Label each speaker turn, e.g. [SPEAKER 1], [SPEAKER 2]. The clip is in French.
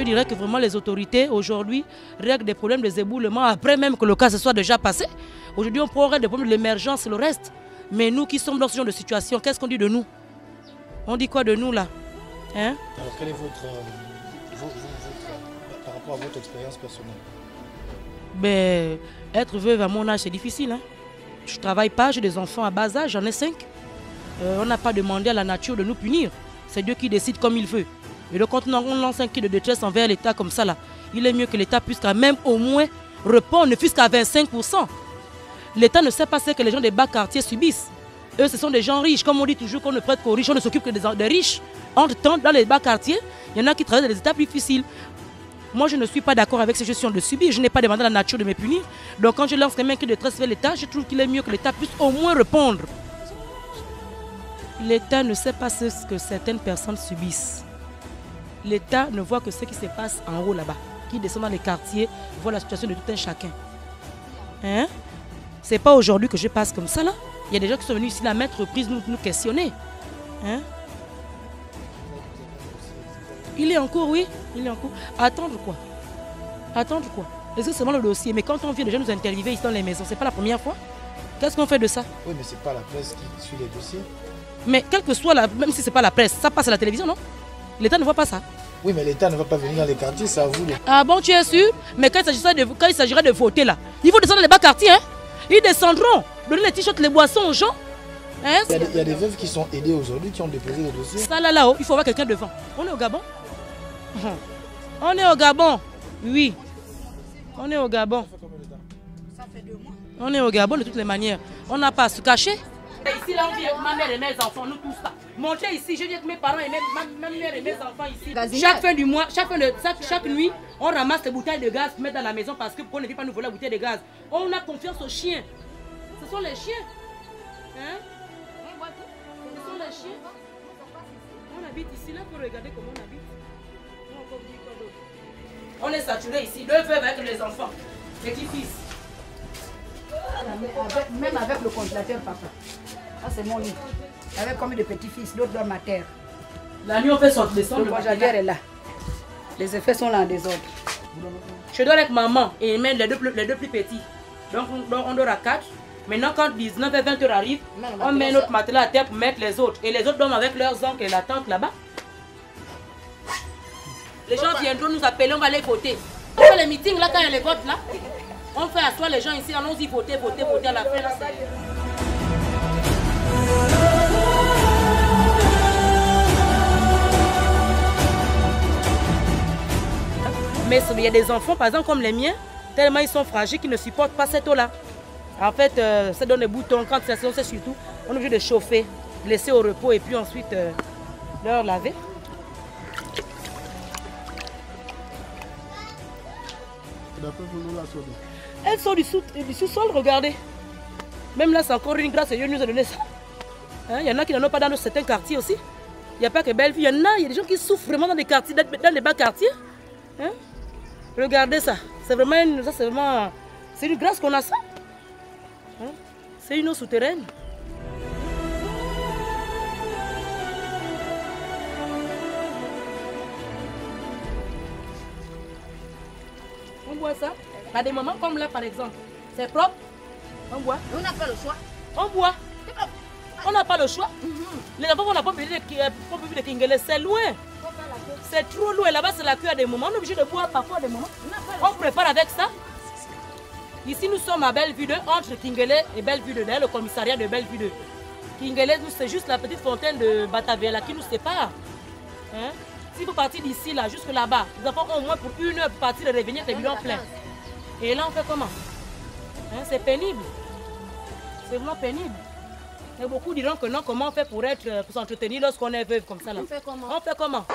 [SPEAKER 1] je dirais que vraiment les autorités aujourd'hui règlent des problèmes des éboulements après même que le cas se soit déjà passé. Aujourd'hui, on pourrait des problèmes de l'émergence et le reste. Mais nous qui sommes dans ce genre de situation, qu'est-ce qu'on dit de nous? On dit quoi de nous là, hein?
[SPEAKER 2] Alors quel est par rapport à votre expérience personnelle?
[SPEAKER 1] Ben, être veuve à mon âge, c'est difficile. Hein? Je ne travaille pas, j'ai des enfants à bas âge, j'en ai 5. On n'a pas demandé à la nature de nous punir. C'est Dieu qui décide comme il veut. Et donc quand on lance un cri de détresse envers l'État comme ça, là, il est mieux que l'État puisse quand même au moins répondre, ne fût-ce qu'à 25%. L'État ne sait pas ce que les gens des bas quartiers subissent. Eux, ce sont des gens riches. Comme on dit toujours qu'on ne prête qu'aux riches, on ne s'occupe que des riches. Entre-temps, dans les bas quartiers, il y en a qui travaillent dans des états plus difficiles. Moi, je ne suis pas d'accord avec ces gestions de subir. Je n'ai pas demandé à la nature de me punir. Donc, quand je lance un cri de détresse vers l'État, je trouve qu'il est mieux que l'État puisse au moins répondre. L'État ne sait pas ce que certaines personnes subissent. L'État ne voit que ce qui se passe en haut là-bas. Qui descend dans les quartiers, voit la situation de tout un chacun. Hein? C'est pas aujourd'hui que je passe comme ça là. Il y a des gens qui sont venus ici à maintes reprises nous questionner. Hein? Il est en cours, oui. Il est en cours. Attendre quoi? Attendre quoi? Est-ce que c'est seulement le dossier? Mais quand on vient déjà nous interviewer ici dans les maisons, c'est pas la première fois? Qu'est-ce qu'on fait de ça?
[SPEAKER 2] Oui, mais c'est pas la presse qui suit les dossiers. Mais
[SPEAKER 1] quelle que soit même si c'est pas la presse, ça passe à la télévision, non? L'État ne voit pas ça.
[SPEAKER 2] Oui, mais l'État ne va pas venir dans les quartiers, c'est à vous. Ah
[SPEAKER 1] bon, tu es sûr? Mais quand il s'agira de voter là, il faut descendre dans les bas quartiers, hein? Ils descendront, donner les t-shirts, les boissons aux gens. Hein?
[SPEAKER 2] Il y a des veuves qui sont aidées aujourd'hui, qui ont déposé les dossiers.
[SPEAKER 1] Ça là-haut, il faut avoir quelqu'un devant. On est au Gabon? On est au Gabon, oui. On est au Gabon.
[SPEAKER 3] Ça fait 2 mois.
[SPEAKER 1] On est au Gabon de toutes les manières. On n'a pas à se cacher. Ici, là, on vit avec ma mère et mes enfants, nous tous là. Montez ici, je dis avec mes parents et ma mère et mes enfants ici. Chaque fin du mois, chaque nuit, on ramasse les bouteilles de gaz pour mettre dans la maison parce qu'on ne dit pas nous voler la bouteille de gaz. On a confiance aux chiens. Ce sont les chiens. Hein? Ce sont les chiens. On habite ici, là, pour regarder comment on habite. On est saturé ici, 2 veuves avec les enfants, les petits-fils.
[SPEAKER 3] Même avec le congélateur, papa. Ça, c'est mon lit. Avec combien de petits-fils, d'autres dorment à terre.
[SPEAKER 1] La nuit, on fait sortir
[SPEAKER 3] le congélateur est là. Les effets sont là en désordre.
[SPEAKER 1] Je dors avec maman et même les deux plus petits. Donc on dort à 4. Maintenant, quand 19 et 20 heures arrivent, on met notre matelas à terre pour mettre les autres. Et les autres dorment avec leurs oncles et la tante là-bas. Les gens viendront nous appeler, on va aller voter. On fait les meetings là, quand il y a les votes là. On fait asseoir les gens ici, allons-y voter à la fin. Là, mais il y a des enfants, par exemple comme les miens, tellement ils sont fragiles qu'ils ne supportent pas cette eau-là. En fait, ça donne des boutons. Quand c'est surtout, on est obligé de chauffer, laisser au repos et puis ensuite leur laver. Elles sont du sous-sol, regardez. Même là, c'est encore une grâce, Dieu nous a donné ça. Il y en a qui n'en ont pas dans certains quartiers aussi. Il n'y a pas que Bellevue, il y a des gens qui souffrent vraiment dans les quartiers, dans les bas quartiers. Hein? Regardez ça. C'est vraiment une grâce qu'on a ça. Hein? C'est une eau souterraine. On boit ça. À des moments comme là par exemple, c'est propre. On boit.
[SPEAKER 3] On n'a pas le choix.
[SPEAKER 1] On boit. On n'a pas le choix. Les enfants, on n'a pas besoin de Kingele, c'est loin. C'est trop loin. Là-bas, c'est la queue à des moments. On est obligé de boire parfois à des moments. On prépare avec ça. Ici, nous sommes à Bellevue 2, entre Kingele et Bellevue 2, le commissariat de Bellevue 2. Kingele, c'est juste la petite fontaine de Batavia là, qui nous sépare. Hein? Si vous partez d'ici là, jusque là-bas, nous avons au moins pour 1 heure pour partir et revenir les bidons pleins. Et là, on fait comment? Hein? C'est pénible. C'est vraiment pénible. Et beaucoup diront que non, comment on fait pour s'entretenir lorsqu'on est veuve comme ça là?
[SPEAKER 3] On fait comment?
[SPEAKER 1] On fait comment?